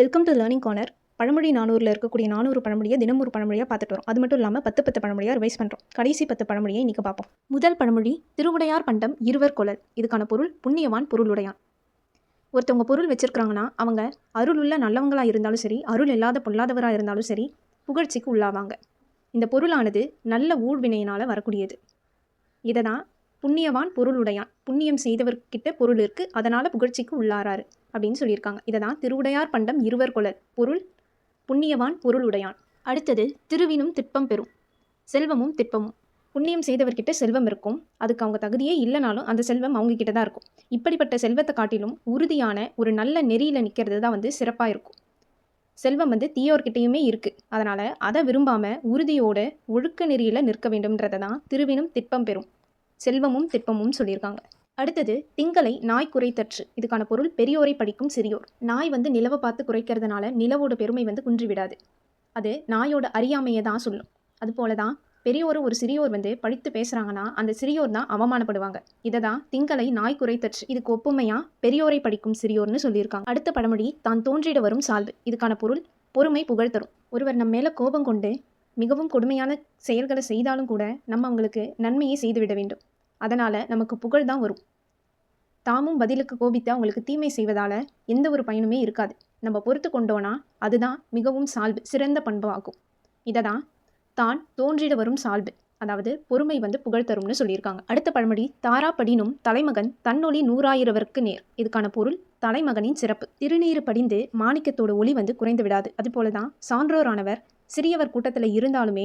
Welcome to learning corner. பழமொழி 400ல் இருக்கக்கூடிய 400 பழமொழியை தினம் ஒரு பழமொழியாக பார்த்துட்டு வரோம். அது மட்டும் இல்லாமல் 10 பழமொழியாக ரிவைஸ் பண்ணுறோம். கடைசி 10 பழமொழியை இன்றைக்கி பார்ப்போம். முதல் பழமொழி, திருவுடையார் பண்டம் இருவர் கொளல். இதுக்கான பொருள் புண்ணியவான் பொருளுடையான். ஒருத்தவங்க பொருள் வச்சிருக்கிறாங்கன்னா அவங்க அருளுள்ள நல்லவங்களாக இருந்தாலும் சரி, அருள் இல்லாத பொல்லாதவராக இருந்தாலும் சரி, புகழ்ச்சிக்கு உள்ளாவாங்க. இந்த பொருளானது நல்ல ஊழ்வினையினால் வரக்கூடியது. இதை தான் புண்ணியவான் பொருளுடையான், புண்ணியம் செய்தவர்கிட்ட பொருள் இருக்குது, அதனால் புகழ்ச்சிக்கு உள்ளாராரு அப்படின்னு சொல்லியிருக்காங்க. இதை தான் திருவுடையார் பண்டம் இருவர் கொளல், பொருள் புண்ணியவான் பொருளுடையான். அடுத்தது, திருவினும் திட்பம் பெறும். செல்வமும் திட்பமும். புண்ணியம் செய்தவர்கிட்ட செல்வம் இருக்கும், அதுக்கு அவங்க தகுதியே இல்லைனாலும் அந்த செல்வம் அவங்கக்கிட்ட தான் இருக்கும். இப்படிப்பட்ட செல்வத்தை காட்டிலும் உறுதியான ஒரு நல்ல நெறியில் நிற்கிறது தான் சிறப்பாக இருக்கும். செல்வம் தீயோர்கிட்டையுமே இருக்குது, அதனால் அதை விரும்பாமல் உறுதியோட ஒழுக்க நெறியில் நிற்க வேண்டும்ன்றதை தான் திருவினும் திட்பம் பெறும், செல்வமும் திட்பமும் சொல்லியிருக்காங்க. அடுத்தது, திங்களை நாய் குறைத்தற்று. இதுக்கான பொருள் பெரியோரை படிக்கும் சிறியோர். நாய் நிலவை பார்த்து குறைக்கிறதுனால நிலவோட பெருமை குன்றிவிடாது. அது நாயோட அறியாமையை தான் சொல்லும். அதுபோல தான் பெரியோர் ஒரு சிறியோர் படித்து பேசுகிறாங்கன்னா அந்த சிறியோர் தான் அவமானப்படுவாங்க. இதை தான் திங்களை நாய் குறைத்தற்று, இதுக்கு ஒப்புமையாக பெரியோரை படிக்கும் சிறியோர்னு சொல்லியிருக்காங்க. அடுத்த பழமொழி, தான் தோன்றிட வரும் சால்வு. இதுக்கான பொருள் பொறுமை புகழ் தரும். ஒருவர் நம்ம மேலே கோபம் கொண்டு மிகவும் கொடுமையான செயல்களை செய்தாலும் கூட நம்ம அவங்களுக்கு நன்மையை செய்துவிட வேண்டும். அதனால் நமக்கு புகழ் தான் வரும். தாமும் பதிலுக்கு கோபித்து அவங்களுக்கு தீமை செய்வதால் எந்த ஒரு பயனுமே இருக்காது. நம்ம பொறுத்து கொண்டோன்னா அதுதான் மிகவும் சால்பு, சிறந்த பண்பு ஆகும். இதை தான் தான் தோன்றிட வரும் சால்பு, அதாவது பொறுமை புகழ் தரும்னு சொல்லியிருக்காங்க. அடுத்த பழமொழி, தாரா படினும் தலைமகன் தன்னொளி 100,000 நேர். இதுக்கான பொருள் தலைமகனின் சிறப்பு. திருநீறு படிந்து மாணிக்கத்தோட ஒளி குறைந்து விடாது. அதுபோல தான் சான்றோரானவர் சிறியவர் கூட்டத்தில் இருந்தாலுமே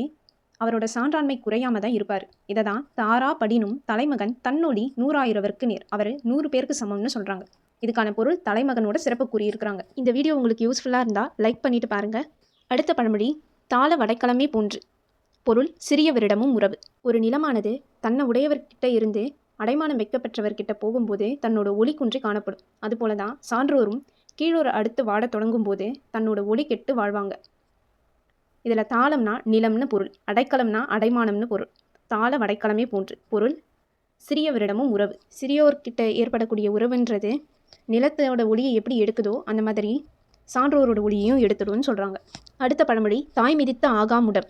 அவரோட சான்றாண்மை குறையாம தான் இருப்பார். இதை தான் தாரா படினும் தலைமகன் தன்னொளி 100,000 நேர், அவர் 100 பேருக்கு சமம்னு சொல்கிறாங்க. இதுக்கான பொருள் தலைமகனோட சிறப்பு கூறியிருக்கிறாங்க. இந்த வீடியோ உங்களுக்கு யூஸ்ஃபுல்லாக இருந்தால் லைக் பண்ணிட்டு பாருங்கள். அடுத்த பழமொழி, தாள வடைக்கலமே போன்று. பொருள் சிறியவரிடமும் உறவு. ஒரு நிலமானது தன்னை உடையவர்கிட்ட இருந்து அடைமானம் வைக்கப்பெற்றவர்கிட்ட போகும்போது தன்னோட ஒளி குன்றி காணப்படும். அதுபோல தான் சான்றோரும் கீழோரை அடுத்து வாட தொடங்கும் போது தன்னோட ஒளி கெட்டு வாழ்வாங்க. இதில் தாளம்னா நிலம்னு பொருள், அடைக்கலம்னா அடைமானம்னு பொருள். தாள வடைக்கலமே போன்று, பொருள் சிறியவரிடமும் உறவு. சிறியோர்கிட்ட ஏற்படக்கூடிய உறவுன்றது நிலத்தோட ஒளியை எப்படி எடுக்குதோ அந்த மாதிரி சான்றோரோட ஒளியையும் எடுத்துடும்னு சொல்கிறாங்க. அடுத்த பழமொழி, தாய் மிதித்த ஆகாமுடம்.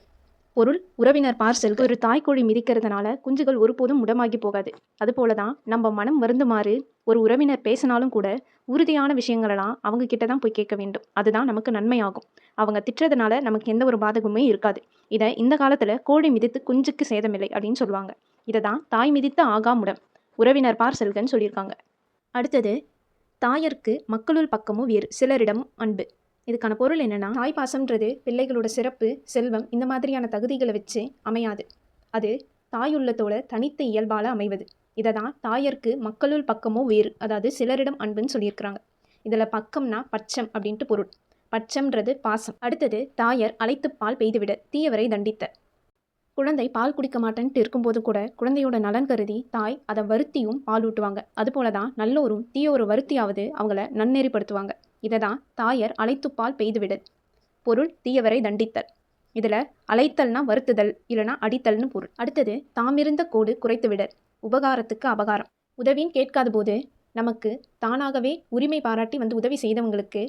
பொருள் உறவினர் பார்சல். ஒரு தாய்க்கோழி மிதிக்கிறதுனால குஞ்சுகள் ஒருபோதும் முடமாகி போகாது. அதுபோல தான் நம்ம மனம் வருந்துமாறு ஒரு உறவினர் பேசினாலும் கூட உறுதியான விஷயங்களெல்லாம் அவங்க கிட்ட தான் போய் கேட்க வேண்டும். அதுதான் நமக்கு நன்மையாகும். அவங்க திட்டுறதுனால நமக்கு எந்த ஒரு பாதகமுமே இருக்காது. இதை இந்த காலத்தில் கோழி மிதித்து குஞ்சுக்கு சேதமில்லை அப்படின்னு சொல்லுவாங்க. இதை தான் தாய் மிதித்த ஆகாமுடம், உறவினர் பார்சல்கன்னு சொல்லியிருக்காங்க. அடுத்தது, தாயருக்கு மக்களுள் பக்கமும் வேறு, சிலரிடம் அன்பு. இதுக்கான பொருள் என்னென்னா, தாய் பாசம்ன்றது பிள்ளைகளோட சிறப்பு, செல்வம் இந்த மாதிரியான தகுதிகளை வச்சு அமையாது. அது தாயுள்ளத்தோட தனித்த இயல்பால் அமைவது. இதை தான் தாயருக்கு மக்களுள் பக்கமோ வேறு, அதாவது சிலரிடம் அன்புன்னு சொல்லியிருக்கிறாங்க. இதில் பக்கம்னா பட்சம் அப்படின்ட்டு பொருள். பட்சம்ன்றது பாசம். அடுத்தது, தாயர் அழைத்து பால் பெய்துவிட தீயவரை தண்டித்த. குழந்தை பால் குடிக்க மாட்டேன்ட்டு இருக்கும்போது கூட குழந்தையோட நலன் கருதி தாய் அதை வருத்தியும் பால் ஊட்டுவாங்க. அதுபோல தான் நல்லோரும் தீயோரு வருத்தியாவது அவங்கள நன்னெறிப்படுத்துவாங்க. இதை தான் தாயர் அழைத்துப்பால் பெய்துவிடல், பொருள் தீயவரை தண்டித்தல். இதில் அழைத்தல்னா வருத்துதல், இல்லைனா அடித்தல்னு பொருள். அடுத்தது, தாமிருந்த கோடு குறைத்துவிடல், உபகாரத்துக்கு அபகாரம். உதவின்னு கேட்காத போது நமக்கு தானாகவே உரிமை பாராட்டி உதவி செய்தவங்களுக்கு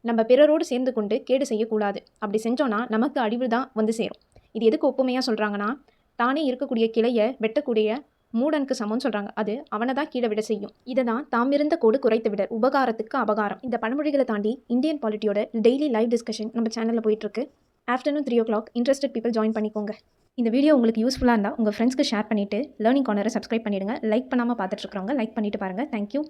நம்ம பிறரோடு சேர்ந்து கொண்டு கேடு செய்யக்கூடாது. அப்படி செஞ்சோன்னா நமக்கு அழிவு தான் சேரும். இது எதுக்கு ஒப்புமையாக சொல்கிறாங்கன்னா, தானே இருக்கக்கூடிய கிளையை வெட்டக்கூடிய மூடனுக்கு சமம்னு சொல்கிறாங்க. அது அவனை தான் கீழே விட செய்யும். இதை தான் தாமிருந்த கோடு குறைத்து விட, உபகாரத்துக்கு அபகாரம். இந்த பழமொழிகளை தாண்டி இந்தியன் பாலிட்டியோட டெய்லி லைவ் டிஸ்கஷன் நம்ம சேனலில் போயிட்டுருக்கு. Afternoon 3 o'clock interested people join பண்ணிக்கோங்க. இந்த வீடியோ உங்களுக்கு யூஸ்ஃபுல்லாக இருந்தால் உங்கள் ஃப்ரெண்ட்ஸ்க்கு ஷேர் பண்ணிவிட்டு லேர்னிங் கார்னரை சப்ஸ்கிரைப் பண்ணிவிடுங்க. லைக் பண்ணாமல் பார்த்துட்ருக்கவங்க லைக் பண்ணிவிட்டு பாருங்கள். தேங்க்யூ.